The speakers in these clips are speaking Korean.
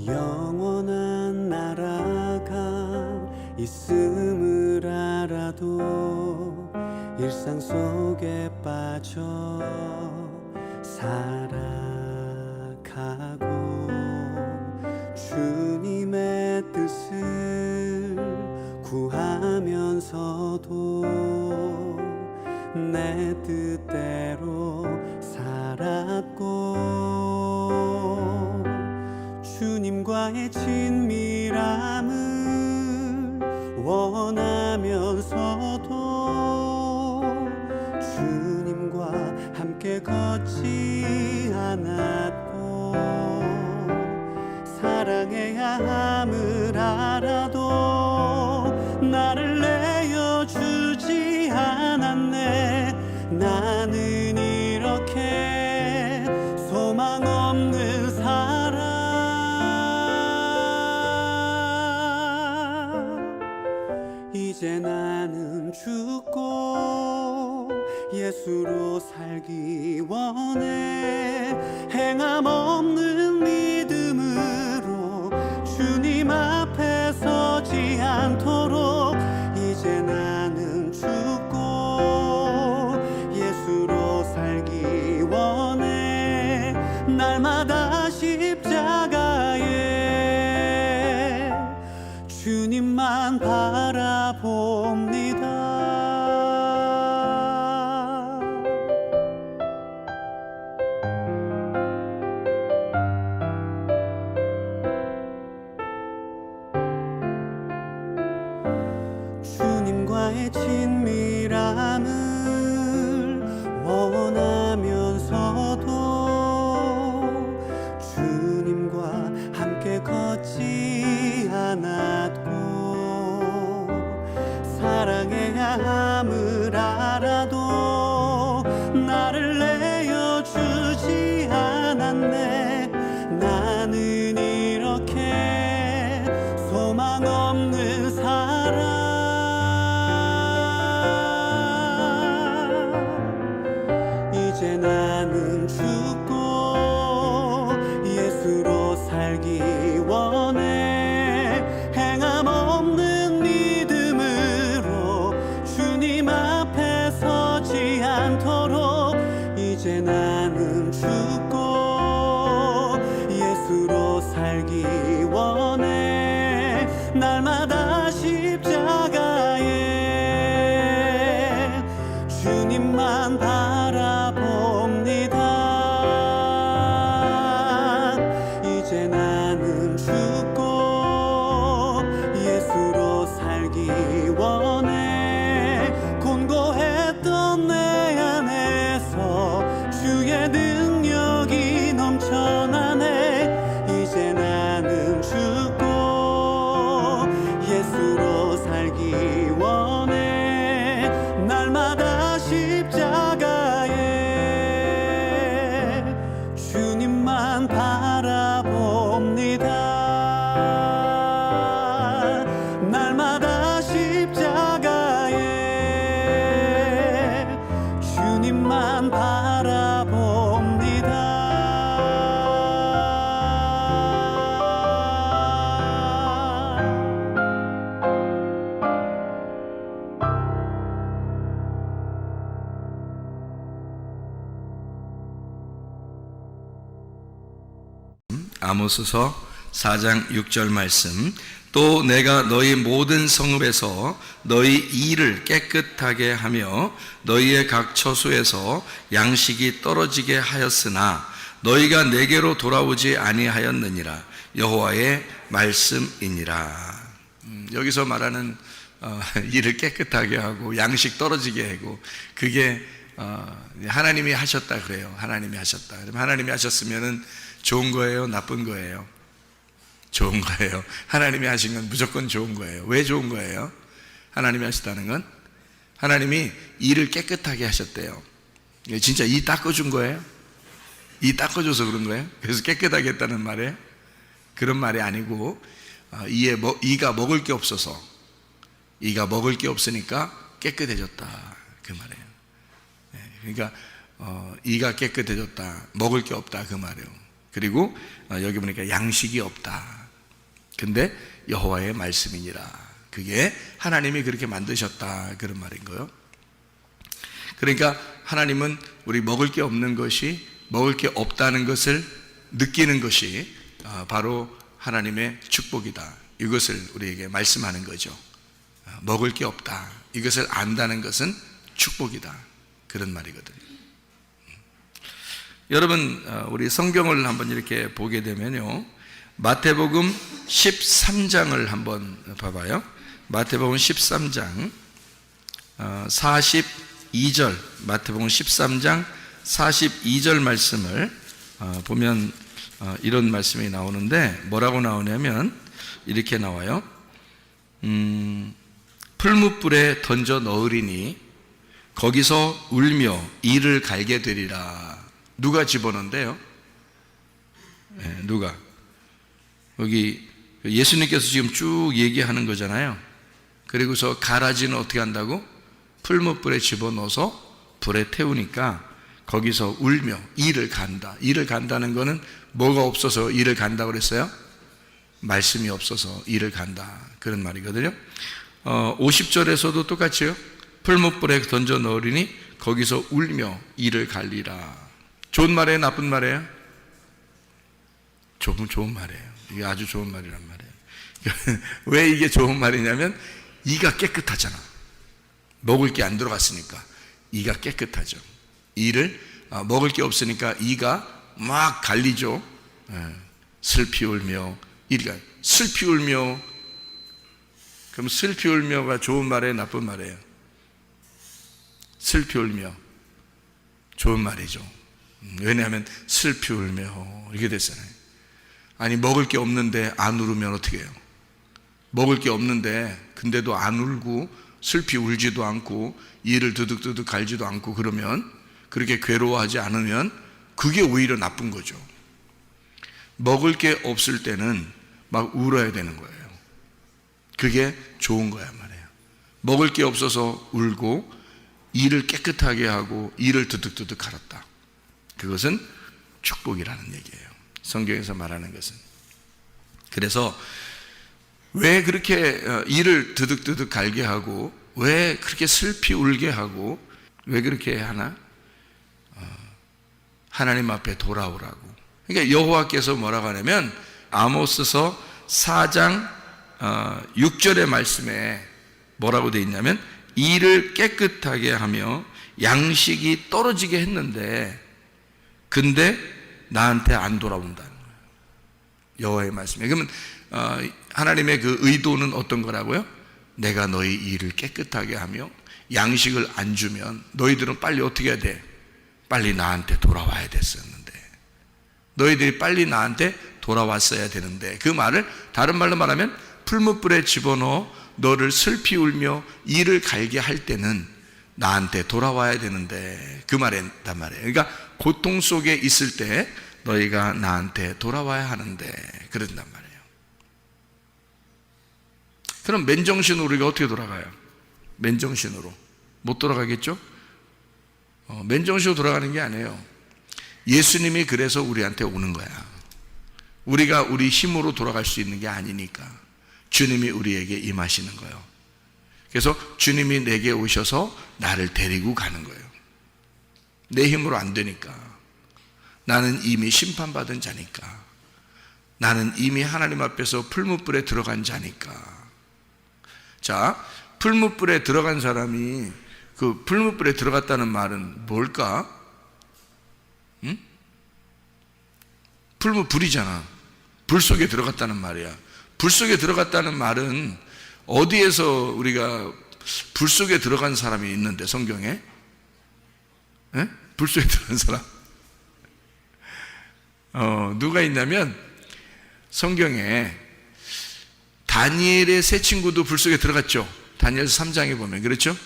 영원한 나라가 있음을 알아도 일상 속에 빠져 살아가고 주님의 뜻을 구하면서도 내 뜻대로 살았고 주님과의 친밀함을 원하면서도 주님과 함께 걷지 않았고 사랑해야 함을 알아도 나를 내어주지 않았네. 나는 이렇게 소망 없는 사람. 이제 나는 죽고 예수로 살기 원해. 행함 없는 믿음으로 주님 앞에 서지 않도록 이제 나는 죽고 예수로 살기 원해. 날마다 십자가에 주님만 바라봅니다. 주님과의 친밀함을 원하면서도 주님과 함께 걷지 않았고 사랑해야 함을 알아도 나를 내어주지 않았네. 나는 이렇게 소망 없는 사람. 이제 나는 죽고 예수로 살기 원해. 행함 없는 믿음으로 주님 앞에 서지 않도록 이제 나는 죽고 예수로 살기 원해. 날마다 십자가에 주님만 바라봅니다. 이제 나는 죽고 예수로 살기 원해. 곤고했던 내 안에서 주의 능력이 넘쳐나네. 이제 나는 죽고 예수로 살기 원해. 날마다 십자가에 주님만 바라봅니다. 날마다 십자가에 주님만 바라봅니다. 아모스서 4장 6절 말씀. 또 내가 너희 모든 성읍에서 너희 이를 깨끗하게 하며 너희의 각 처소에서 양식이 떨어지게 하였으나 너희가 내게로 돌아오지 아니하였느니라. 여호와의 말씀이니라. 여기서 말하는 이를 깨끗하게 하고 양식 떨어지게 하고 그게 하나님이 하셨다 그래요. 하나님이 하셨다. 그럼 하나님이 하셨으면은 좋은 거예요? 나쁜 거예요? 좋은 거예요. 하나님이 하신 건 무조건 좋은 거예요. 왜 좋은 거예요? 하나님이 하셨다는 건 하나님이 이를 깨끗하게 하셨대요. 진짜 이 닦아준 거예요? 이 닦아줘서 그런 거예요? 그래서 깨끗하게 했다는 말이에요? 그런 말이 아니고 이가 먹을 게 없어서 이가 먹을 게 없으니까 깨끗해졌다 그 말이에요. 그러니까 이가 깨끗해졌다, 먹을 게 없다 그 말이에요. 그리고 여기 보니까 양식이 없다. 근데 여호와의 말씀이니라. 그게 하나님이 그렇게 만드셨다, 그런 말인 거예요. 그러니까 하나님은 우리 먹을 게 없는 것이, 먹을 게 없다는 것을 느끼는 것이 바로 하나님의 축복이다. 이것을 우리에게 말씀하는 거죠. 먹을 게 없다, 이것을 안다는 것은 축복이다, 그런 말이거든요. 여러분, 우리 성경을 한번 이렇게 보게 되면요, 마태복음 13장을 한번 봐봐요. 마태복음 13장 42절, 마태복음 13장 42절 말씀을 보면 이런 말씀이 나오는데, 뭐라고 나오냐면 이렇게 나와요. 풀무불에 던져 넣으리니 거기서 울며 이를 갈게 되리라. 누가 집어넣는데요? 누가? 여기 예수님께서 지금 쭉 얘기하는 거잖아요. 그리고서 가라지는 어떻게 한다고? 풀무불에 집어넣어서 불에 태우니까 거기서 울며 이를 간다. 이를 간다는 거는 뭐가 없어서 이를 간다고 그랬어요? 말씀이 없어서 이를 간다, 그런 말이거든요. 50절에서도 똑같이요. 풀무불에 던져 넣으리니 거기서 울며 이를 갈리라. 좋은 말이에요, 나쁜 말이에요? 좋은 말이에요. 이게 아주 좋은 말이란 말이에요. 왜 이게 좋은 말이냐면 이가 깨끗하잖아. 먹을 게 안 들어갔으니까 이가 깨끗하죠. 이를 먹을 게 없으니까 이가 막 갈리죠. 슬피 울며 이가 슬피 울며. 그럼 슬피 울며가 좋은 말이에요, 나쁜 말이에요? 슬피 울며 좋은 말이죠. 왜냐하면 슬피 울며 이렇게 됐잖아요. 아니, 먹을 게 없는데 안 울으면 어떻게 해요? 먹을 게 없는데 근데도 안 울고 슬피 울지도 않고 이를 드득드득 갈지도 않고, 그러면, 그렇게 괴로워하지 않으면 그게 오히려 나쁜 거죠. 먹을 게 없을 때는 막 울어야 되는 거예요. 그게 좋은 거야 말이에요. 먹을 게 없어서 울고 이를 깨끗하게 하고 이를 드득드득 갈았다. 그것은 축복이라는 얘기예요, 성경에서 말하는 것은. 그래서 왜 그렇게 이를 드득드득 갈게 하고, 왜 그렇게 슬피 울게 하고, 왜 그렇게 하나? 하나님 앞에 돌아오라고. 그러니까 여호와께서 뭐라고 하냐면 아모스서 4장 6절의 말씀에 뭐라고 되어 있냐면 이를 깨끗하게 하며 양식이 떨어지게 했는데 근데 나한테 안 돌아온다는 거예요, 여호와의 말씀에. 그러면 하나님의 그 의도는 어떤 거라고요? 내가 너희 일을 깨끗하게 하며 양식을 안 주면 너희들은 빨리 어떻게 해야 돼? 빨리 나한테 돌아와야 됐었는데, 너희들이 빨리 나한테 돌아왔어야 되는데, 그 말을 다른 말로 말하면 풀무불에 집어넣어 너를 슬피 울며 이를 갈게 할 때는 나한테 돌아와야 되는데, 그 말이란 말이에요. 그러니까 고통 속에 있을 때 너희가 나한테 돌아와야 하는데 그런단 말이에요. 그럼 맨정신으로 우리가 어떻게 돌아가요? 맨정신으로 못 돌아가겠죠? 맨정신으로 돌아가는 게 아니에요. 예수님이 그래서 우리한테 오는 거야. 우리가 우리 힘으로 돌아갈 수 있는 게 아니니까 주님이 우리에게 임하시는 거예요. 그래서 주님이 내게 오셔서 나를 데리고 가는 거예요. 내 힘으로 안 되니까. 나는 이미 심판받은 자니까. 나는 이미 하나님 앞에서 풀무불에 들어간 자니까. 자, 풀무불에 들어간 사람이, 그 풀무불에 들어갔다는 말은 뭘까? 응? 풀무불이잖아. 불 속에 들어갔다는 말이야. 불 속에 들어갔다는 말은 어디에서 우리가 불 속에 들어간 사람이 있는데, 성경에? 에? 불 속에 들어간 사람? 누가 있냐면 성경에 다니엘의 세 친구도 불 속에 들어갔죠. 다니엘서 3장에 보면 그렇죠.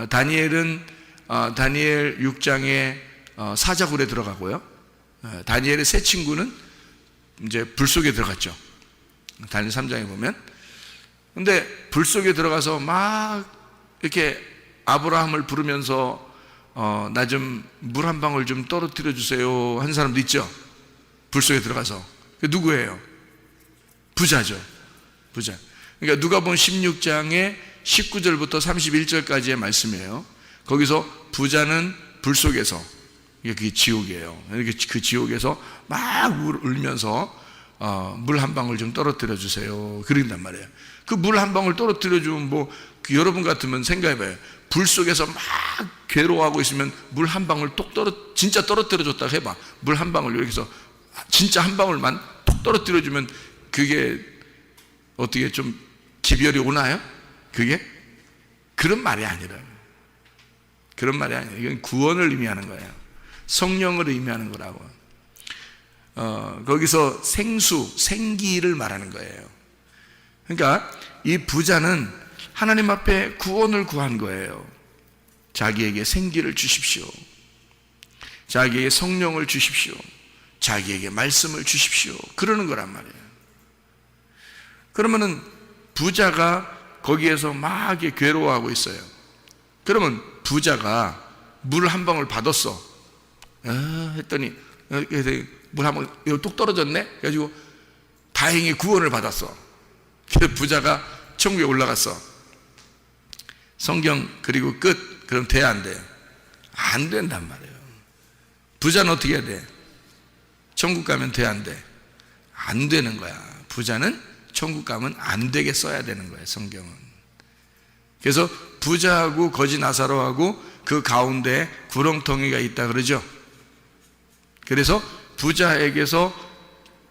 다니엘은 다니엘 6장에 사자굴에 들어가고요. 다니엘의 세 친구는 이제 불 속에 들어갔죠. 다니엘 3장에 보면. 근데 불 속에 들어가서 막 이렇게 아브라함을 부르면서 나 좀 물 한 방울 좀 떨어뜨려 주세요 한 사람도 있죠. 불 속에 들어가서. 그 누구예요? 부자죠. 부자. 그러니까 누가복음 16장의 19절부터 31절까지의 말씀이에요. 거기서 부자는 불 속에서, 그게 지옥이에요. 그 지옥에서 막 울면서 물 한 방울 좀 떨어뜨려 주세요, 그런단 말이에요. 그 물 한 방울 떨어뜨려 주면 여러분 같으면 생각해봐요. 불 속에서 막 괴로워하고 있으면 물 한 방울 진짜 떨어뜨려 줬다 해봐. 물 한 방울 여기서 진짜 한 방울만 톡 떨어뜨려 주면 그게 어떻게 좀 기별이 오나요? 그게? 그런 말이 아니라. 그런 말이 아니에요. 이건 구원을 의미하는 거예요. 성령을 의미하는 거라고. 거기서 생기를 말하는 거예요. 그러니까 이 부자는 하나님 앞에 구원을 구한 거예요. 자기에게 생기를 주십시오. 자기에게 성령을 주십시오. 자기에게 말씀을 주십시오. 그러는 거란 말이에요. 그러면은 부자가 거기에서 막 괴로워하고 있어요. 그러면 부자가 물 한 방울 받았어. 했더니 물 한 방울 뚝 떨어졌네. 그래가지고 다행히 구원을 받았어. 그래서 부자가 천국에 올라갔어. 성경 그리고 끝. 그럼 돼, 안 돼? 안 된단 말이에요. 부자는 어떻게 해야 돼? 천국 가면 돼, 안 돼? 안 되는 거야. 부자는 천국 가면 안 되게 써야 되는 거예요, 성경은. 그래서 부자하고 거지 나사로하고 그 가운데 구렁텅이가 있다 그러죠. 그래서 부자에게서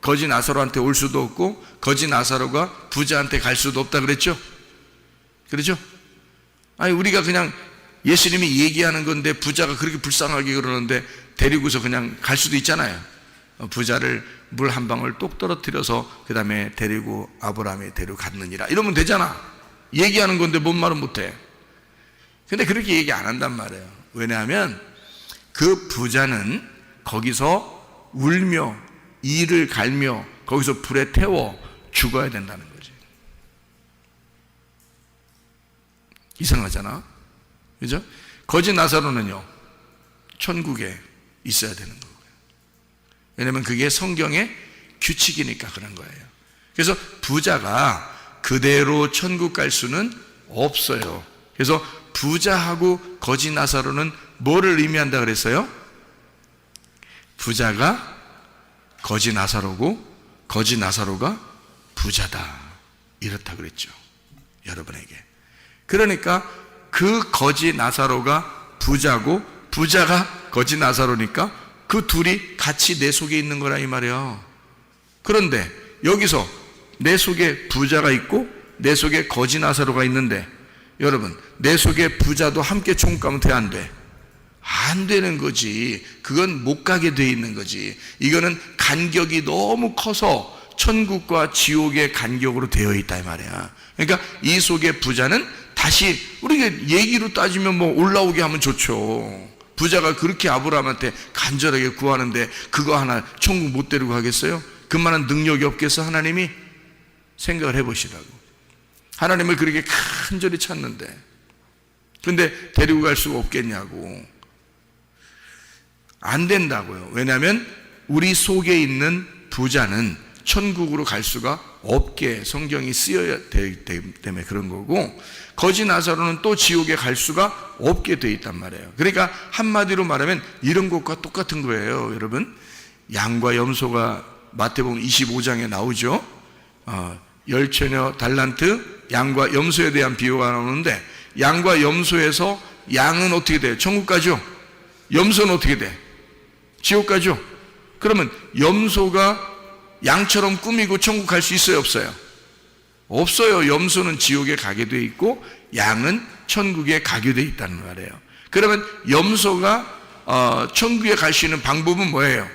거지 나사로한테 올 수도 없고 거지 나사로가 부자한테 갈 수도 없다 그랬죠. 그렇죠? 아니, 우리가 그냥 예수님이 얘기하는 건데 부자가 그렇게 불쌍하게 그러는데 데리고서 그냥 갈 수도 있잖아요. 부자를 물 한 방울 똑 떨어뜨려서 그 다음에 데리고 아브라함이 데리고 갔느니라 이러면 되잖아. 얘기하는 건데 뭔 말은 못해. 근데 그렇게 얘기 안 한단 말이에요. 왜냐하면 그 부자는 거기서 울며 이를 갈며 거기서 불에 태워 죽어야 된다는 거지. 이상하잖아, 그죠? 거지 나사로는요 천국에 있어야 되는 거고요. 왜냐하면 그게 성경의 규칙이니까 그런 거예요. 그래서 부자가 그대로 천국 갈 수는 없어요. 그래서 부자하고 거지 나사로는 뭐를 의미한다 그랬어요? 부자가 거지 나사로고 거지 나사로가 부자다, 이렇다 그랬죠, 여러분에게. 그러니까 그 거지 나사로가 부자고 부자가 거지 나사로니까 그 둘이 같이 내 속에 있는 거라 이 말이야. 그런데 여기서 내 속에 부자가 있고 내 속에 거지 나사로가 있는데, 여러분 내 속에 부자도 함께 천국 가면 돼, 안 돼? 안 되는 거지. 그건 못 가게 돼 있는 거지. 이거는 간격이 너무 커서 천국과 지옥의 간격으로 되어 있다 이 말이야. 그러니까 이 속에 부자는 다시 우리가 얘기로 따지면 뭐 올라오게 하면 좋죠. 부자가 그렇게 아브라함한테 간절하게 구하는데 그거 하나 천국 못 데리고 가겠어요? 그만한 능력이 없겠어? 하나님이? 생각을 해보시라고. 하나님을 그렇게 간절히 찾는데 근데 데리고 갈 수가 없겠냐고. 안 된다고요. 왜냐하면 우리 속에 있는 부자는 천국으로 갈 수가 없게 성경이 쓰여야 되기 때문에 그런 거고, 거지 나사로는 또 지옥에 갈 수가 없게 돼 있단 말이에요. 그러니까 한마디로 말하면 이런 것과 똑같은 거예요, 여러분. 양과 염소가 마태복음 25장에 나오죠. 열처녀 달란트, 양과 염소에 대한 비유가 나오는데, 양과 염소에서 양은 어떻게 돼요? 천국 가죠. 염소는 어떻게 돼? 지옥 가죠. 그러면 염소가 양처럼 꾸미고 천국 갈 수 있어요, 없어요? 없어요. 염소는 지옥에 가게 돼 있고 양은 천국에 가게 돼 있다는 말이에요. 그러면 염소가 천국에 갈 수 있는 방법은 뭐예요?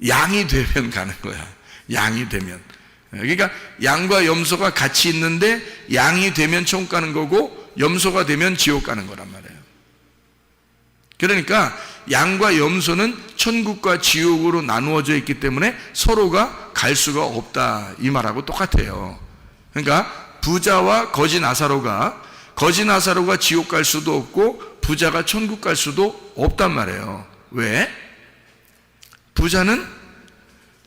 양이 되면 가는 거야. 양이 되면. 그러니까 양과 염소가 같이 있는데 양이 되면 천국 가는 거고 염소가 되면 지옥 가는 거란 말이에요. 그러니까 양과 염소는 천국과 지옥으로 나누어져 있기 때문에 서로가 갈 수가 없다, 이 말하고 똑같아요. 그러니까 부자와 거지 나사로가 지옥 갈 수도 없고 부자가 천국 갈 수도 없단 말이에요. 왜? 부자는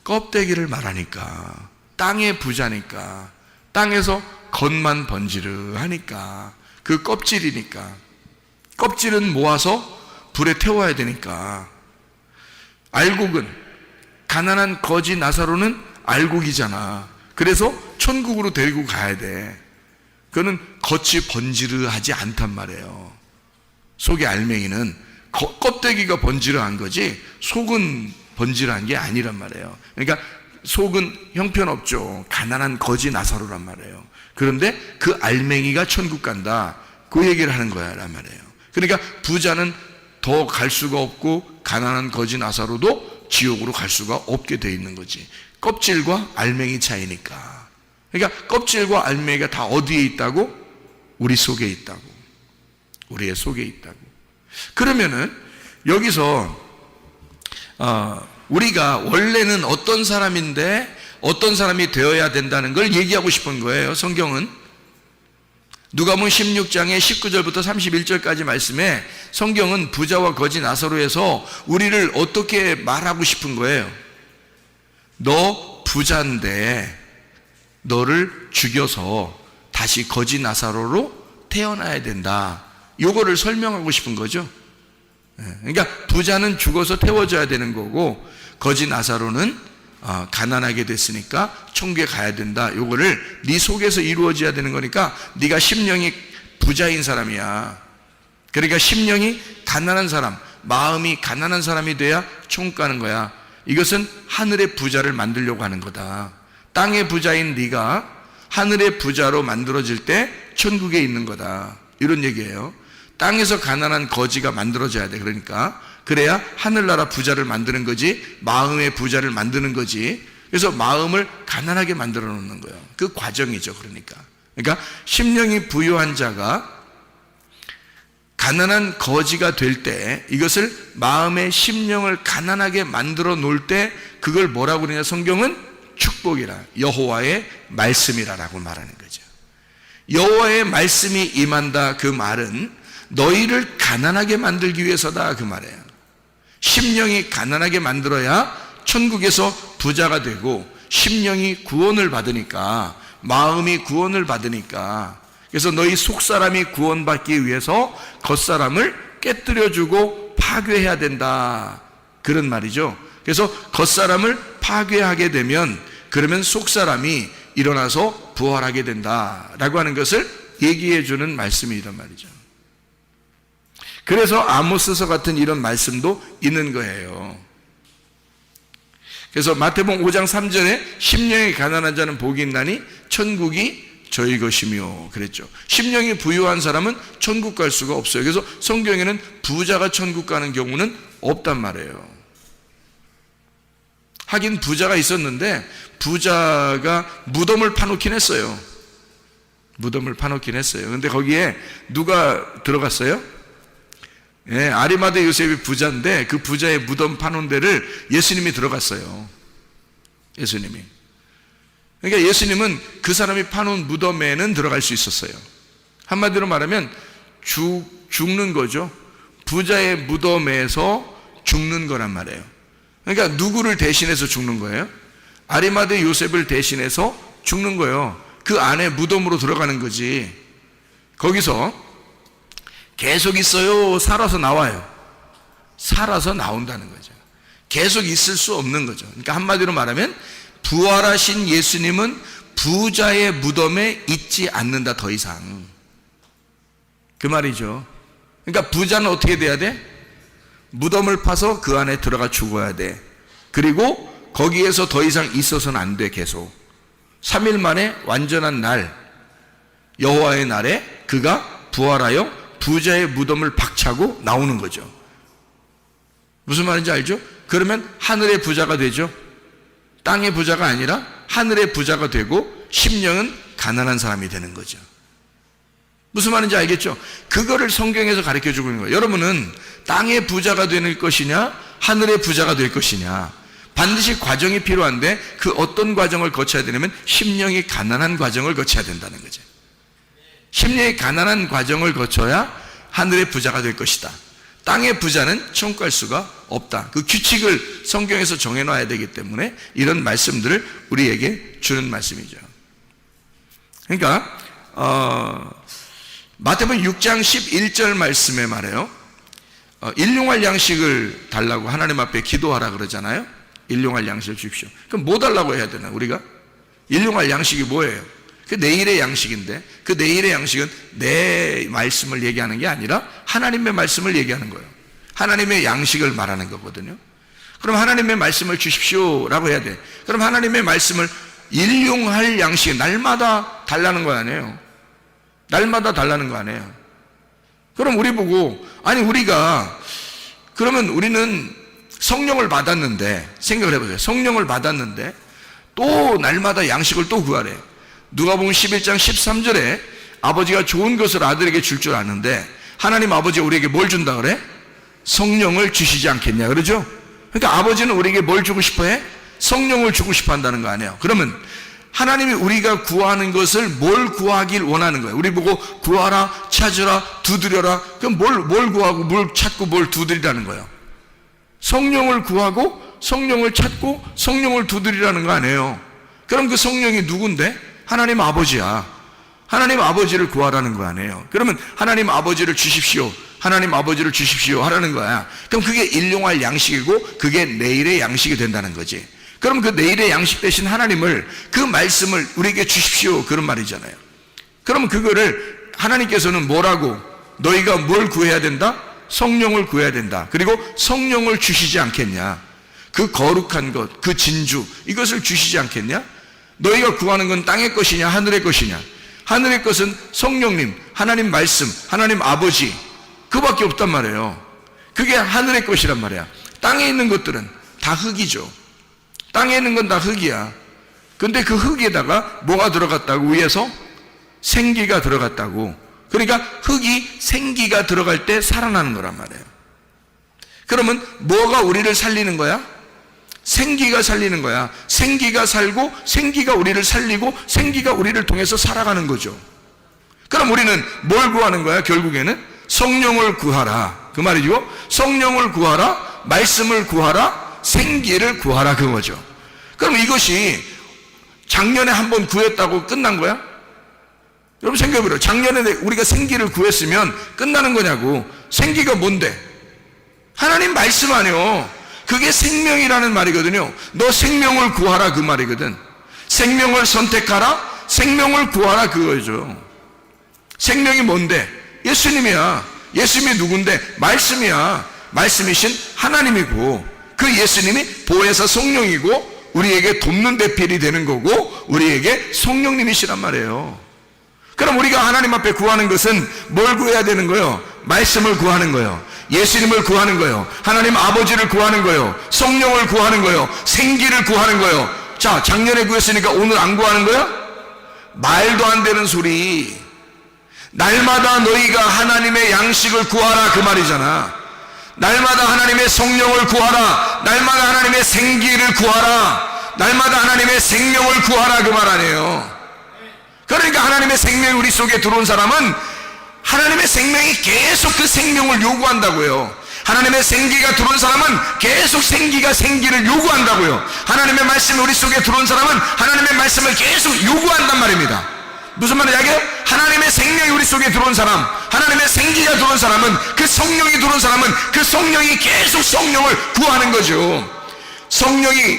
껍데기를 말하니까, 땅의 부자니까, 땅에서 겉만 번지르하니까, 그 껍질이니까, 껍질은 모아서 불에 태워야 되니까. 알곡은, 가난한 거지 나사로는 알곡이잖아. 그래서 천국으로 데리고 가야 돼. 그거는 겉이 번지르하지 않단 말이에요. 속의 알맹이는 껍데기가 번지르한 거지 속은 번지르한 게 아니란 말이에요. 그러니까 속은 형편없죠. 가난한 거지 나사로란 말이에요. 그런데 그 알맹이가 천국 간다, 그 얘기를 하는 거야 란 말이에요. 그러니까 부자는 더 갈 수가 없고 가난한 거지 나사로도 지옥으로 갈 수가 없게 돼 있는 거지. 껍질과 알맹이 차이니까. 그러니까 껍질과 알맹이가 다 어디에 있다고? 우리 속에 있다고. 우리의 속에 있다고. 그러면은 여기서 우리가 원래는 어떤 사람인데 어떤 사람이 되어야 된다는 걸 얘기하고 싶은 거예요. 성경은 누가복음 16장의 19절부터 31절까지 말씀에 성경은 부자와 거지 나사로에서 우리를 어떻게 말하고 싶은 거예요? 너 부자인데 너를 죽여서 다시 거지 나사로로 태어나야 된다, 요거를 설명하고 싶은 거죠. 그러니까 부자는 죽어서 태워져야 되는 거고 거지 나사로는 가난하게 됐으니까 천국에 가야 된다, 요거를 네 속에서 이루어져야 되는 거니까 네가 심령이 부자인 사람이야. 그러니까 심령이 가난한 사람, 마음이 가난한 사람이 돼야 천국 가는 거야. 이것은 하늘의 부자를 만들려고 하는 거다. 땅의 부자인 네가 하늘의 부자로 만들어질 때 천국에 있는 거다, 이런 얘기예요. 땅에서 가난한 거지가 만들어져야 돼. 그러니까 그래야 하늘나라 부자를 만드는 거지, 마음의 부자를 만드는 거지. 그래서 마음을 가난하게 만들어 놓는 거예요. 그 과정이죠. 그러니까 심령이 부유한 자가 가난한 거지가 될 때, 이것을 마음의 심령을 가난하게 만들어 놓을 때 그걸 뭐라고 그러냐, 성경은 축복이라, 여호와의 말씀이라라고 말하는 거죠. 여호와의 말씀이 임한다, 그 말은 너희를 가난하게 만들기 위해서다, 그 말이에요. 심령이 가난하게 만들어야 천국에서 부자가 되고, 심령이 구원을 받으니까, 마음이 구원을 받으니까. 그래서 너희 속사람이 구원받기 위해서 겉사람을 깨뜨려주고 파괴해야 된다, 그런 말이죠. 그래서 겉사람을 파괴하게 되면, 그러면 속사람이 일어나서 부활하게 된다라고 하는 것을 얘기해 주는 말씀이란 말이죠. 그래서 아모스서 같은 이런 말씀도 있는 거예요. 그래서 마태복음 5장 3절에 심령이 가난한 자는 복이 있나니 천국이 저희 것이며 그랬죠. 심령이 부유한 사람은 천국 갈 수가 없어요. 그래서 성경에는 부자가 천국 가는 경우는 없단 말이에요. 하긴 부자가 있었는데 부자가 무덤을 파놓긴 했어요. 무덤을 파놓긴 했어요. 근데 거기에 누가 들어갔어요? 예, 아리마대 요셉이 부자인데 그 부자의 무덤 파놓은 데를 예수님이 들어갔어요. 예수님이. 그러니까 예수님은 그 사람이 파놓은 무덤에는 들어갈 수 있었어요. 한마디로 말하면 죽는 거죠. 부자의 무덤에서 죽는 거란 말이에요. 그러니까 누구를 대신해서 죽는 거예요? 아리마대 요셉을 대신해서 죽는 거예요. 그 안에 무덤으로 들어가는 거지. 거기서 계속 있어요? 살아서 나와요? 살아서 나온다는 거죠. 계속 있을 수 없는 거죠. 그러니까 한마디로 말하면 부활하신 예수님은 부자의 무덤에 있지 않는다, 더 이상. 그 말이죠. 그러니까 부자는 어떻게 돼야 돼? 무덤을 파서 그 안에 들어가 죽어야 돼. 그리고 거기에서 더 이상 있어서는 안 돼. 계속 3일 만에 완전한 날, 여호와의 날에 그가 부활하여 부자의 무덤을 박차고 나오는 거죠. 무슨 말인지 알죠? 그러면 하늘의 부자가 되죠. 땅의 부자가 아니라 하늘의 부자가 되고 심령은 가난한 사람이 되는 거죠. 무슨 말인지 알겠죠? 그거를 성경에서 가르쳐 주고 있는 거예요. 여러분은 땅의 부자가 되는 것이냐 하늘의 부자가 될 것이냐, 반드시 과정이 필요한데 그 어떤 과정을 거쳐야 되냐면 심령이 가난한 과정을 거쳐야 된다는 거죠. 심령이 가난한 과정을 거쳐야 하늘의 부자가 될 것이다. 땅의 부자는 천국 갈 수가 없다. 그 규칙을 성경에서 정해놔야 되기 때문에 이런 말씀들을 우리에게 주는 말씀이죠. 그러니까 마태복음 6장 11절 말씀에 말해요. 일용할 양식을 달라고 하나님 앞에 기도하라 그러잖아요. 일용할 양식을 주십시오. 그럼 뭐 달라고 해야 되나 우리가? 일용할 양식이 뭐예요? 그 내일의 양식인데 그 내일의 양식은 내 말씀을 얘기하는 게 아니라 하나님의 말씀을 얘기하는 거예요. 하나님의 양식을 말하는 거거든요. 그럼 하나님의 말씀을 주십시오라고 해야 돼. 그럼 하나님의 말씀을 일용할 양식, 날마다 달라는 거 아니에요. 날마다 달라는 거 아니에요. 그럼 우리 보고, 아니 우리가 그러면 우리는 성령을 받았는데, 생각을 해보세요. 성령을 받았는데 또 날마다 양식을 또 구하래. 누가복음 11장 13절에 아버지가 좋은 것을 아들에게 줄 줄 아는데 하나님 아버지가 우리에게 뭘 준다 그래? 성령을 주시지 않겠냐 그러죠? 그러니까 아버지는 우리에게 뭘 주고 싶어해? 성령을 주고 싶어 한다는 거 아니에요. 그러면 하나님이 우리가 구하는 것을 뭘 구하길 원하는 거예요. 우리 보고 구하라, 찾으라, 두드려라. 그럼 뭘 구하고 뭘 찾고 뭘 두드리라는 거예요. 성령을 구하고 성령을 찾고 성령을 두드리라는 거 아니에요. 그럼 그 성령이 누군데? 하나님 아버지야. 하나님 아버지를 구하라는 거 아니에요. 그러면 하나님 아버지를 주십시오. 하나님 아버지를 주십시오 하라는 거야. 그럼 그게 일용할 양식이고 그게 내일의 양식이 된다는 거지. 그럼 그 내일의 양식 대신 하나님을, 그 말씀을 우리에게 주십시오 그런 말이잖아요. 그러면 그거를 하나님께서는 뭐라고, 너희가 뭘 구해야 된다? 성령을 구해야 된다. 그리고 성령을 주시지 않겠냐. 그 거룩한 것, 그 진주, 이것을 주시지 않겠냐? 너희가 구하는 건 땅의 것이냐 하늘의 것이냐? 하늘의 것은 성령님, 하나님 말씀, 하나님 아버지, 그밖에 없단 말이에요. 그게 하늘의 것이란 말이야. 땅에 있는 것들은 다 흙이죠. 땅에 있는 건 다 흙이야. 근데 그 흙에다가 뭐가 들어갔다고? 위에서 생기가 들어갔다고. 그러니까 흙이 생기가 들어갈 때 살아나는 거란 말이에요. 그러면 뭐가 우리를 살리는 거야? 생기가 살리는 거야. 생기가 살고 생기가 우리를 살리고 생기가 우리를 통해서 살아가는 거죠. 그럼 우리는 뭘 구하는 거야? 결국에는 성령을 구하라 그 말이죠. 성령을 구하라, 말씀을 구하라, 생기를 구하라 그거죠. 그럼 이것이 작년에 한번 구했다고 끝난 거야? 여러분 생각해보세요. 작년에 우리가 생기를 구했으면 끝나는 거냐고. 생기가 뭔데? 하나님 말씀 아니요. 그게 생명이라는 말이거든요. 너 생명을 구하라 그 말이거든. 생명을 선택하라, 생명을 구하라 그거죠. 생명이 뭔데? 예수님이야. 예수님이 누군데? 말씀이야. 말씀이신 하나님이고 그 예수님이 보혜사 성령이고 우리에게 돕는 대필이 되는 거고 우리에게 성령님이시란 말이에요. 그럼 우리가 하나님 앞에 구하는 것은 뭘 구해야 되는 거예요? 말씀을 구하는 거예요. 예수님을 구하는 거예요. 하나님 아버지를 구하는 거예요. 성령을 구하는 거예요. 생기를 구하는 거예요. 자, 작년에 구했으니까 오늘 안 구하는 거야? 말도 안 되는 소리. 날마다 너희가 하나님의 양식을 구하라 그 말이잖아. 날마다 하나님의 성령을 구하라. 날마다 하나님의 생기를 구하라. 날마다 하나님의 생명을 구하라 그 말 아니에요. 그러니까 하나님의 생명이 우리 속에 들어온 사람은 하나님의 생명이 계속 그 생명을 요구한다고요. 하나님의 생기가 들어온 사람은 계속 생기를 요구한다고요. 하나님의 말씀이 우리 속에 들어온 사람은 하나님의 말씀을 계속 요구한단 말입니다. 무슨 말이냐고요? 하나님의 생명이 우리 속에 들어온 사람, 하나님의 생기가 들어온 사람은, 그 성령이 들어온 사람은 그 성령이 계속 성령을 구하는 거죠. 성령이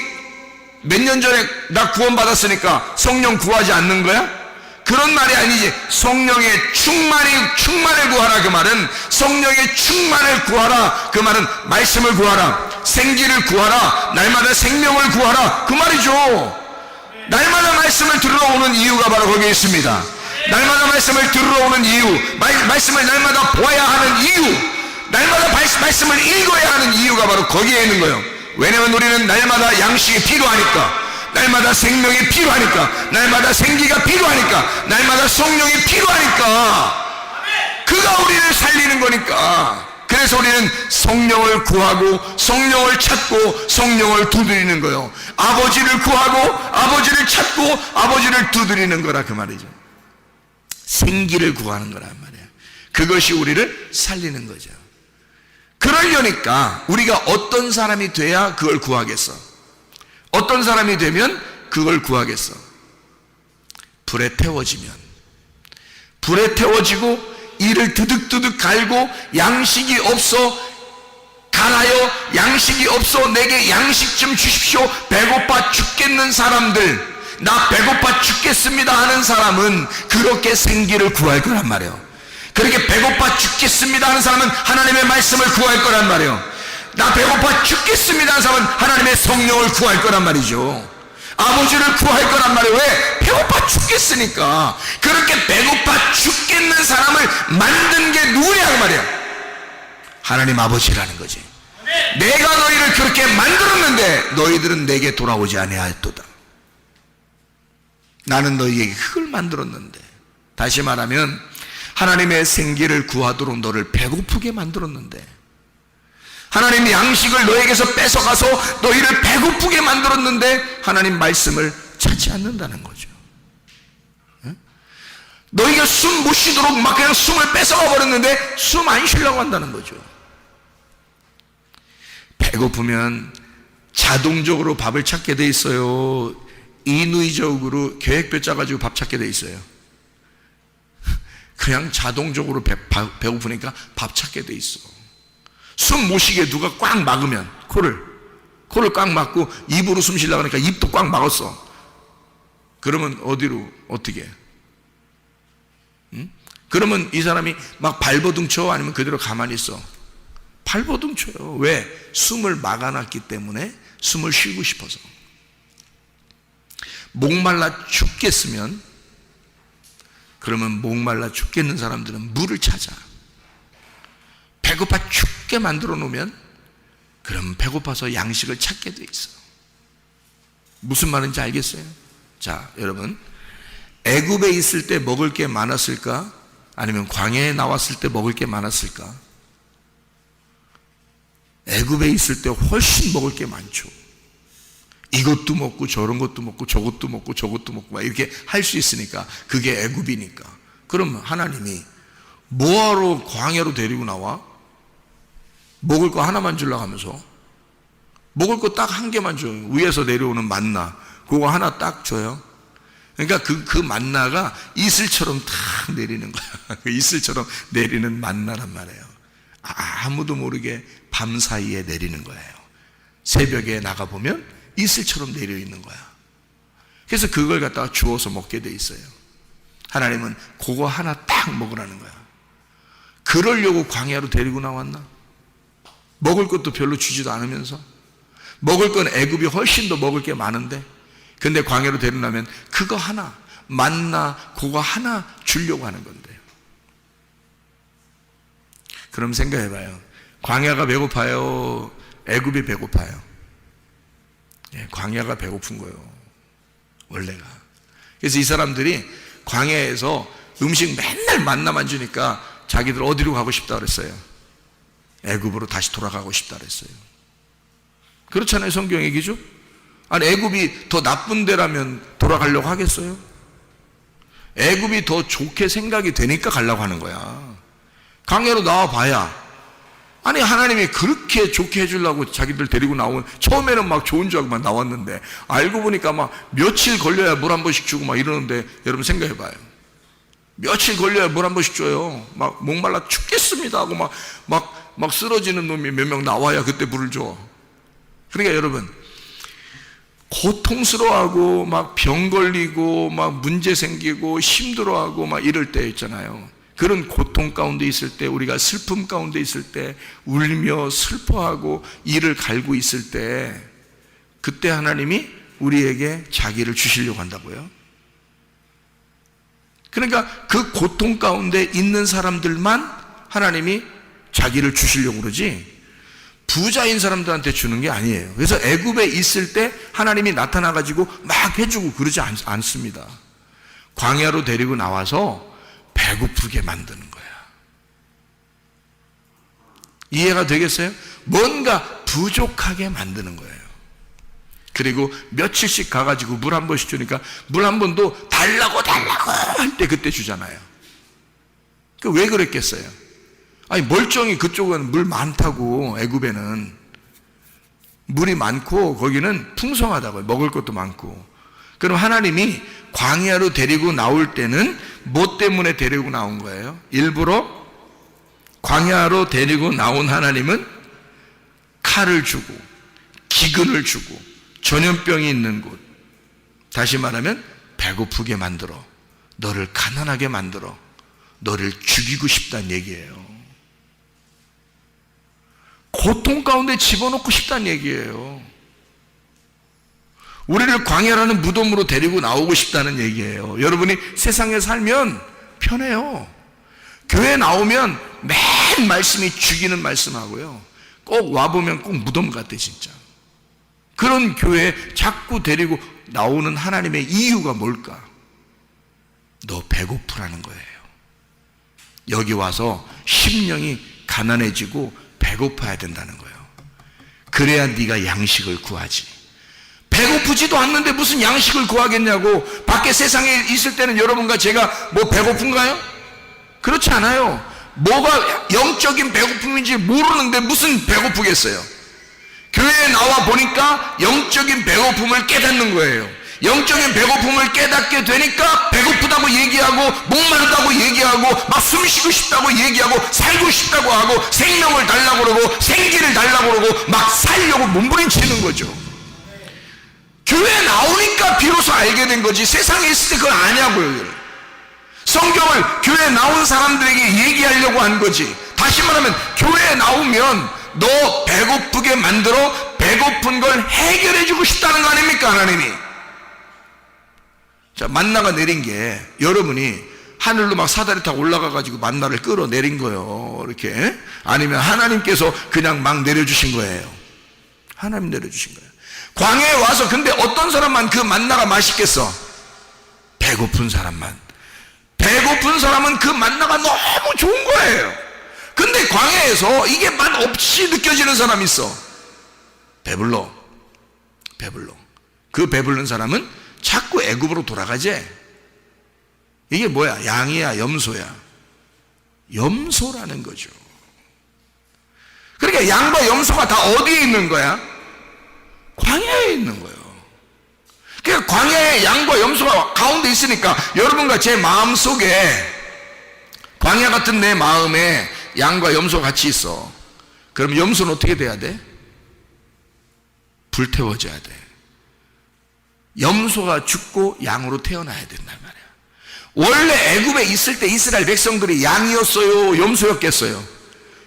몇 년 전에 나 구원받았으니까 성령 구하지 않는 거야? 그런 말이 아니지. 성령의 충만을 구하라 그 말은, 성령의 충만을 구하라 그 말은 말씀을 구하라, 생기를 구하라, 날마다 생명을 구하라 그 말이죠. 날마다 말씀을 들으러 오는 이유가 바로 거기에 있습니다. 날마다 말씀을 들으러 오는 이유, 말씀을 날마다 보아야 하는 이유, 날마다 말씀을 읽어야 하는 이유가 바로 거기에 있는 거예요. 왜냐하면 우리는 날마다 양식이 필요하니까, 날마다 생명이 필요하니까, 날마다 생기가 필요하니까, 날마다 성령이 필요하니까, 그가 우리를 살리는 거니까. 그래서 우리는 성령을 구하고 성령을 찾고 성령을 두드리는 거예요. 아버지를 구하고 아버지를 찾고 아버지를 두드리는 거라 그 말이죠. 생기를 구하는 거란 말이에요. 그것이 우리를 살리는 거죠. 그러려니까 우리가 어떤 사람이 돼야 그걸 구하겠어? 어떤 사람이 되면 그걸 구하겠어? 불에 태워지면, 불에 태워지고 이를 드득드득 갈고 양식이 없어 갈아요, 양식이 없어 내게 양식 좀 주십시오, 배고파 죽겠는 사람들, 나 배고파 죽겠습니다 하는 사람은 그렇게 생기를 구할 거란 말이에요. 그렇게 배고파 죽겠습니다 하는 사람은 하나님의 말씀을 구할 거란 말이에요. 나 배고파 죽겠습니다 하는 사람은 하나님의 성령을 구할 거란 말이죠. 아버지를 구할 거란 말이에요. 왜? 배고파 죽겠으니까. 그렇게 배고파 죽겠는 사람을 만든 게 누구냐 그 말이에요. 하나님 아버지라는 거지. 내가 너희를 그렇게 만들었는데 너희들은 내게 돌아오지 아니하였도다. 나는 너희에게 그걸 만들었는데, 다시 말하면 하나님의 생기를 구하도록 너를 배고프게 만들었는데, 하나님의 양식을 너에게서 뺏어가서 너희를 배고프게 만들었는데 하나님 말씀을 찾지 않는다는 거죠. 너희가 숨 못 쉬도록 막 그냥 숨을 뺏어가 버렸는데 숨 안 쉬려고 한다는 거죠. 배고프면 자동적으로 밥을 찾게 돼 있어요? 인위적으로 계획표 짜가지고 밥 찾게 돼 있어요? 그냥 자동적으로 배고프니까 밥 찾게 돼 있어. 숨 못 쉬게 누가 꽉 막으면, 코를 꽉 막고 입으로 숨 쉬려고 하니까 입도 꽉 막았어. 그러면 어디로, 어떻게? 그러면 이 사람이 막 발버둥 쳐? 아니면 그대로 가만히 있어? 발버둥 쳐요. 왜? 숨을 막아놨기 때문에, 숨을 쉬고 싶어서. 목말라 죽겠으면, 그러면 목말라 죽겠는 사람들은 물을 찾아. 배고파 죽게 만들어 놓으면 그럼 배고파서 양식을 찾게 돼 있어. 무슨 말인지 알겠어요? 자, 여러분, 애굽에 있을 때 먹을 게 많았을까? 아니면 광야에 나왔을 때 먹을 게 많았을까? 애굽에 있을 때 훨씬 먹을 게 많죠. 이것도 먹고 저런 것도 먹고 저것도 먹고 저것도 먹고 막 이렇게 할 수 있으니까, 그게 애굽이니까. 그럼 하나님이 뭐하러 광야로 데리고 나와? 먹을 거 하나만 주려고 하면서, 먹을 거 딱 한 개만 줘요. 위에서 내려오는 만나, 그거 하나 딱 줘요. 그러니까 그 만나가 이슬처럼 탁 내리는 거야. 그 이슬처럼 내리는 만나란 말이에요. 아무도 모르게 밤 사이에 내리는 거예요. 새벽에 나가보면 이슬처럼 내려 있는 거야. 그래서 그걸 갖다가 주워서 먹게 돼 있어요. 하나님은 그거 하나 딱 먹으라는 거야. 그러려고 광야로 데리고 나왔나? 먹을 것도 별로 주지도 않으면서, 먹을 건 애굽이 훨씬 더 먹을 게 많은데, 근데 광야로 데려나면 그거 하나, 만나 그거 하나 주려고 하는 건데요. 그럼 생각해봐요. 광야가 배고파요? 애굽이 배고파요? 광야가 배고픈 거예요, 원래가. 그래서 이 사람들이 광야에서 음식 맨날 만나만 주니까 자기들 어디로 가고 싶다 그랬어요? 애굽으로 다시 돌아가고 싶다 그랬어요. 그렇잖아요, 성경 얘기죠? 아니, 애굽이 더 나쁜 데라면 돌아가려고 하겠어요? 애굽이 더 좋게 생각이 되니까 가려고 하는 거야. 광야로 나와봐야, 아니 하나님이 그렇게 좋게 해주려고 자기들 데리고 나오면, 처음에는 막 좋은 줄 알고 막 나왔는데 알고 보니까 막 며칠 걸려야 물 한 번씩 주고 막 이러는데, 여러분 생각해봐요. 며칠 걸려야 물 한 번씩 줘요. 막 목말라 죽겠습니다 하고 막 쓰러지는 놈이 몇 명 나와야 그때 물을 줘. 그러니까 여러분, 고통스러워하고 막 병 걸리고 막 문제 생기고 힘들어하고 막 이럴 때 있잖아요. 그런 고통 가운데 있을 때, 우리가 슬픔 가운데 있을 때, 울며 슬퍼하고 이를 갈고 있을 때, 그때 하나님이 우리에게 자기를 주시려고 한다고요. 그러니까 그 고통 가운데 있는 사람들만 하나님이 자기를 주시려고 그러지, 부자인 사람들한테 주는 게 아니에요. 그래서 애굽에 있을 때 하나님이 나타나가지고 막 해주고 그러지 않습니다. 광야로 데리고 나와서 배고프게 만드는 거야. 이해가 되겠어요? 뭔가 부족하게 만드는 거예요. 그리고 며칠씩 가가지고 물 한 번씩 주니까, 물 한 번도 달라고 할 때 그때 주잖아요. 왜 그랬겠어요? 아니 멀쩡히 그쪽은 물 많다고. 애굽에는 물이 많고 거기는 풍성하다고요. 먹을 것도 많고. 그럼 하나님이 광야로 데리고 나올 때는 뭐 때문에 데리고 나온 거예요? 일부러 광야로 데리고 나온 하나님은 칼을 주고 기근을 주고 전염병이 있는 곳, 다시 말하면 배고프게 만들어, 너를 가난하게 만들어, 너를 죽이고 싶다는 얘기예요. 고통 가운데 집어넣고 싶다는 얘기예요. 우리를 광야라는 무덤으로 데리고 나오고 싶다는 얘기예요. 여러분이 세상에 살면 편해요. 교회 나오면 맨 말씀이 죽이는 말씀하고요, 꼭 와보면 꼭 무덤 같아 진짜. 그런 교회에 자꾸 데리고 나오는 하나님의 이유가 뭘까? 너 배고프라는 거예요. 여기 와서 심령이 가난해지고 배고파야 된다는 거예요. 그래야 네가 양식을 구하지. 배고프지도 않는데 무슨 양식을 구하겠냐고. 밖에 세상에 있을 때는 여러분과 제가 뭐 배고픈가요? 그렇지 않아요. 뭐가 영적인 배고픔인지 모르는데 무슨 배고프겠어요. 교회에 나와 보니까 영적인 배고픔을 깨닫는 거예요. 영적인 배고픔을 깨닫게 되니까 배고프다고 얘기하고 목마르다고 얘기하고 막 숨쉬고 싶다고 얘기하고 살고 싶다고 하고 생명을 달라고 그러고 생기를 달라고 그러고 막 살려고 몸부림치는 거죠. 교회에 나오니까 비로소 알게 된 거지, 세상에 있을 때 그걸 아냐고요. 성경을 교회에 나온 사람들에게 얘기하려고 한 거지. 다시 말하면 교회에 나오면 너 배고프게 만들어 배고픈 걸 해결해 주고 싶다는 거 아닙니까, 하나님이? 자, 만나가 내린 게 여러분이 하늘로 막 사다리 타고 올라가 가지고 만나를 끌어내린 거예요. 이렇게. 아니면 하나님께서 그냥 막 내려주신 거예요. 하나님 내려주신 거예요. 광야에 와서 근데 어떤 사람만 그 만나가 맛있겠어? 배고픈 사람만. 배고픈 사람은 그 만나가 너무 좋은 거예요. 근데 광야에서 이게 맛 없이 느껴지는 사람이 있어. 배불러. 그 배부른 사람은 자꾸 애굽으로 돌아가지. 이게 뭐야? 양이야, 염소야? 염소라는 거죠. 그러니까 양과 염소가 다 어디에 있는 거야? 광야에 있는 거예요. 그러니까 광야에 양과 염소가 가운데 있으니까 여러분과 제 마음 속에, 광야 같은 내 마음에 양과 염소가 같이 있어. 그럼 염소는 어떻게 돼야 돼? 불태워져야 돼. 염소가 죽고 양으로 태어나야 된단 말이야. 원래 애굽에 있을 때 이스라엘 백성들이 양이었어요, 염소였겠어요?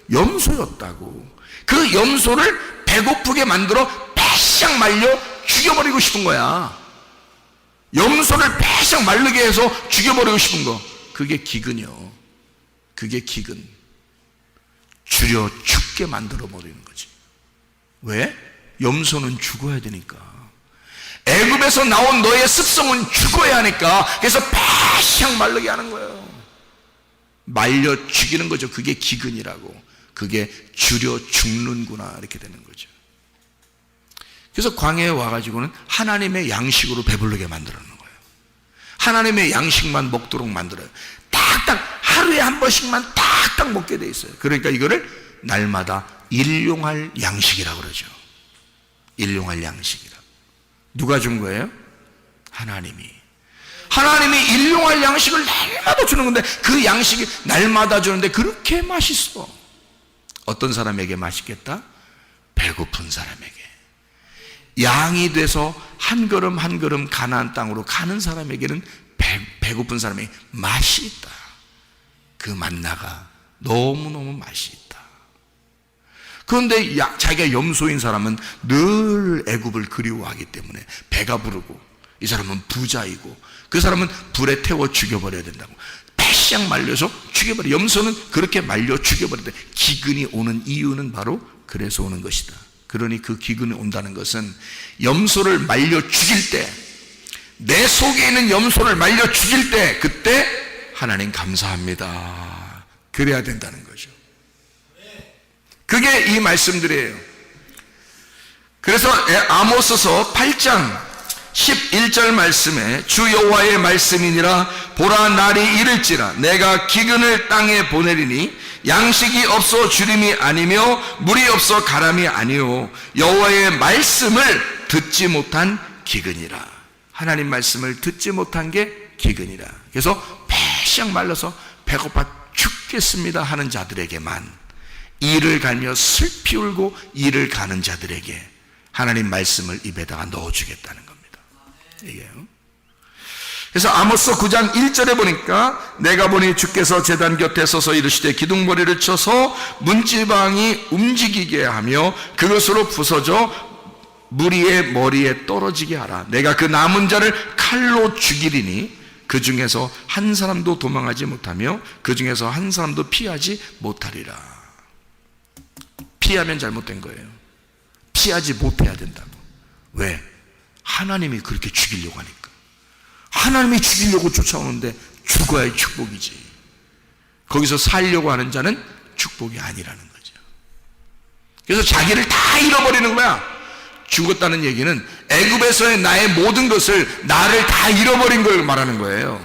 염소였다고. 그 염소를 배고프게 만들어 빼싹 말려 죽여버리고 싶은 거야. 염소를 빼싹 마르게 해서 죽여버리고 싶은 거, 그게 기근이요. 그게 기근. 줄여 죽게 만들어 버리는 거지. 왜? 염소는 죽어야 되니까. 애굽에서 나온 너의 습성은 죽어야 하니까. 그래서 빼싹 마르게 하는 거예요. 말려 죽이는 거죠. 그게 기근이라고. 그게 줄여 죽는구나, 이렇게 되는 거죠. 그래서 광야에 와가지고는 하나님의 양식으로 배부르게 만들어 놓는 거예요. 하나님의 양식만 먹도록 만들어요. 딱딱 하루에 한 번씩만 딱딱 먹게 돼 있어요. 그러니까 이거를 날마다 일용할 양식이라고 그러죠. 일용할 양식이라. 누가 준 거예요? 하나님이 일용할 양식을 날마다 주는 건데, 그 양식이 날마다 주는데 그렇게 맛있어. 어떤 사람에게 맛있겠다? 배고픈 사람에게. 양이 돼서 한 걸음 한 걸음 가나안 땅으로 가는 사람에게는 배고픈 사람에게 맛이 있다. 그 만나가 너무너무 맛이 있다. 그런데 자기가 염소인 사람은 늘 애굽을 그리워하기 때문에 배가 부르고, 이 사람은 부자이고, 그 사람은 불에 태워 죽여버려야 된다고 빼싹 말려서 죽여버려. 염소는 그렇게 말려 죽여버린다. 기근이 오는 이유는 바로 그래서 오는 것이다. 그러니 그 기근이 온다는 것은 염소를 말려 죽일 때, 내 속에 있는 염소를 말려 죽일 때, 그때 하나님 감사합니다, 그래야 된다는 거죠. 그게 이 말씀들이에요. 그래서 아모스서 8장 11절 말씀에 주 여호와의 말씀이니라. 보라, 날이 이를지라 내가 기근을 땅에 보내리니 양식이 없어 주림이 아니며 물이 없어 가람이 아니요 여호와의 말씀을 듣지 못한 기근이라. 하나님 말씀을 듣지 못한 게 기근이라. 그래서 배시작 말라서 배고파 죽겠습니다 하는 자들에게만, 이를 갈며 슬피 울고 이를 가는 자들에게 하나님 말씀을 입에다가 넣어주겠다는 겁니다. 이게요. 그래서 아모스 9장 1절에 보니까 내가 보니 주께서 제단 곁에 서서 이르시되 기둥머리를 쳐서 문지방이 움직이게 하며 그것으로 부서져 무리의 머리에 떨어지게 하라. 내가 그 남은 자를 칼로 죽이리니 그 중에서 한 사람도 도망하지 못하며 그 중에서 한 사람도 피하지 못하리라. 피하면 잘못된 거예요. 피하지 못해야 된다고. 왜? 하나님이 그렇게 죽이려고 하니까. 하나님이 죽이려고 쫓아오는데 죽어야 축복이지. 거기서 살려고 하는 자는 축복이 아니라는 거죠. 그래서 자기를 다 잃어버리는 거야. 죽었다는 얘기는 애굽에서의 나의 모든 것을, 나를 다 잃어버린 걸 말하는 거예요.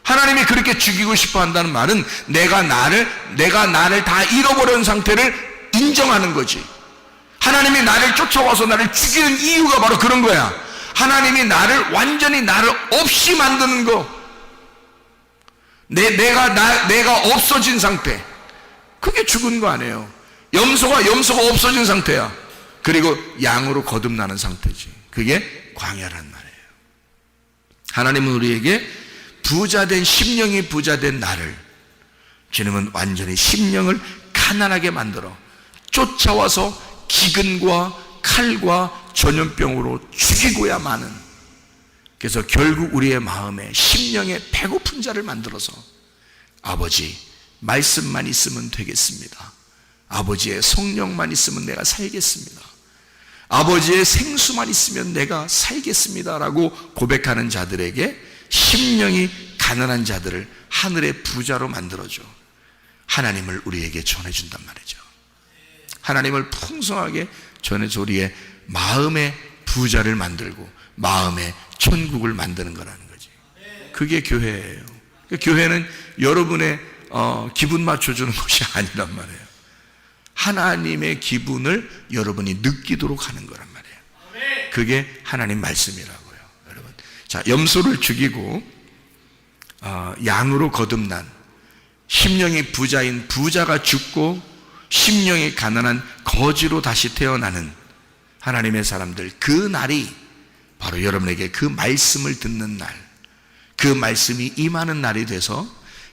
하나님이 그렇게 죽이고 싶어 한다는 말은 내가 나를 다 잃어버린 상태를 인정하는 거지. 하나님이 나를 쫓아와서 나를 죽이는 이유가 바로 그런 거야. 하나님이 완전히 나를 없이 만드는 거. 내가 없어진 상태. 그게 죽은 거 아니에요. 염소가 없어진 상태야. 그리고 양으로 거듭나는 상태지. 그게 광야란 말이에요. 하나님은 우리에게 부자된 심령이 부자된 나를, 주님은 완전히 심령을 가난하게 만들어 쫓아와서 기근과 칼과 전염병으로 죽이고야마는, 그래서 결국 우리의 마음에 심령에 배고픈 자를 만들어서 아버지 말씀만 있으면 되겠습니다. 아버지의 성령만 있으면 내가 살겠습니다. 아버지의 생수만 있으면 내가 살겠습니다 라고 고백하는 자들에게, 심령이 가난한 자들을 하늘의 부자로 만들어줘 하나님을 우리에게 전해준단 말이죠. 하나님을 풍성하게 전해서 우리의 마음의 부자를 만들고 마음의 천국을 만드는 거라는 거지. 그게 교회예요. 교회는 여러분의 기분 맞춰주는 것이 아니란 말이에요. 하나님의 기분을 여러분이 느끼도록 하는 거란 말이에요. 그게 하나님 말씀이라고요, 여러분. 자, 염소를 죽이고 양으로 거듭난 심령이 부자인 부자가 죽고 심령이 가난한 거지로 다시 태어나는 하나님의 사람들, 그 날이 바로 여러분에게 그 말씀을 듣는 날, 그 말씀이 임하는 날이 돼서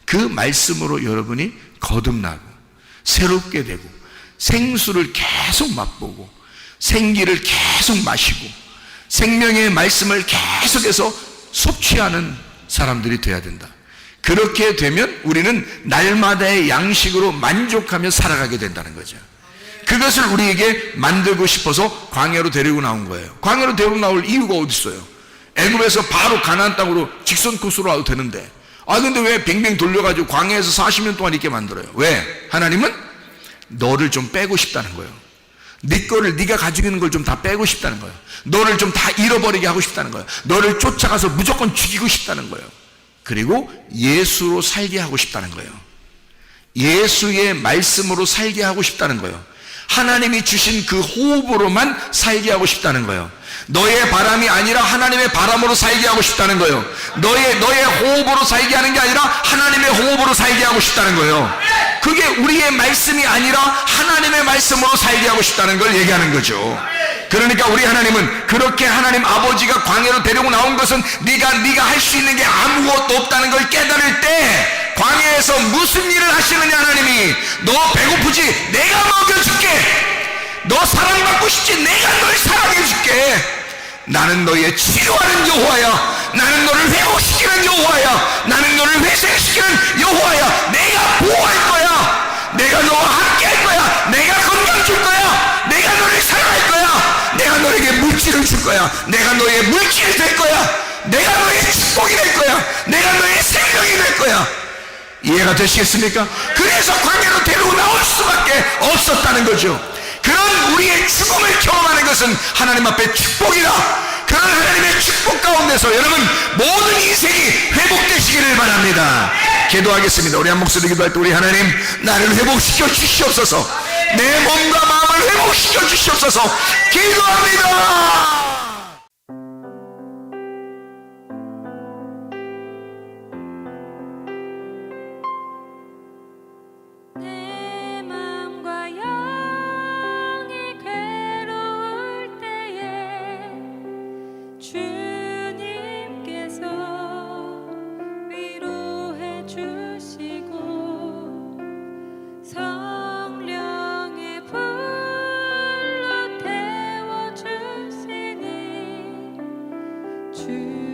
그 말씀으로 여러분이 거듭나고 새롭게 되고 생수를 계속 맛보고 생기를 계속 마시고 생명의 말씀을 계속해서 섭취하는 사람들이 되어야 된다. 그렇게 되면 우리는 날마다의 양식으로 만족하며 살아가게 된다는 거죠. 그것을 우리에게 만들고 싶어서 광야로 데리고 나온 거예요. 광야로 데리고 나올 이유가 어디 있어요? 애굽에서 바로 가나안 땅으로 직선 코스로 와도 되는데, 근데 왜 뱅뱅 돌려가지고 광야에서 40년 동안 있게 만들어요? 왜? 하나님은 너를 좀 빼고 싶다는 거예요. 네 거를, 네가 가지고 있는 걸 좀 다 빼고 싶다는 거예요. 너를 좀 다 잃어버리게 하고 싶다는 거예요. 너를 쫓아가서 무조건 죽이고 싶다는 거예요. 그리고 예수로 살게 하고 싶다는 거예요. 예수의 말씀으로 살게 하고 싶다는 거예요. 하나님이 주신 그 호흡으로만 살게 하고 싶다는 거예요. 너의 바람이 아니라 하나님의 바람으로 살게 하고 싶다는 거예요. 너의 호흡으로 살게 하는 게 아니라 하나님의 호흡으로 살게 하고 싶다는 거예요. 그게 우리의 말씀이 아니라 하나님의 말씀으로 살게 하고 싶다는 걸 얘기하는 거죠. 그러니까 우리 하나님은 그렇게 하나님 아버지가 광야로 데리고 나온 것은 네가 할 수 있는 게 아무것도 없다는 걸 깨달을 때, 광야에서 무슨 일을 하시느냐? 하나님이 너 배고프지? 내가 먹여줄게. 너 사랑받고 싶지? 내가 널 사랑해줄게. 나는 너의 치료하는 여호와야. 나는 너를 회복시키는 여호와야. 나는 너를 회생시키는 여호와야. 내가 보호할 거야. 내가 너와 함께 할 거야. 내가 건강 줄 거야. 내가 너를 사랑할 거야. 내가 너에게 물질을 줄 거야. 내가 너의 물질이 될 거야. 내가 너의 축복이 될 거야. 내가 너의 생명이 될 거야. 이해가 되시겠습니까? 그래서 광야로 데리고 나올 수밖에 없었다는 거죠. 그런 우리의 죽음을 경험하는 것은 하나님 앞에 축복이다. 그런 하나님의 축복 가운데서 여러분 모든 인생이 회복되시기를 바랍니다. 기도하겠습니다. 우리 한 목소리 기도할 때 우리 하나님, 나를 회복시켜 주시옵소서. 내 몸과 마음을 회복시켜 주시옵소서. 기도합니다. 내 맘과 영이 괴로울 때에 주님께서 위로해 주시고 성령의 불로 태워 주시니 주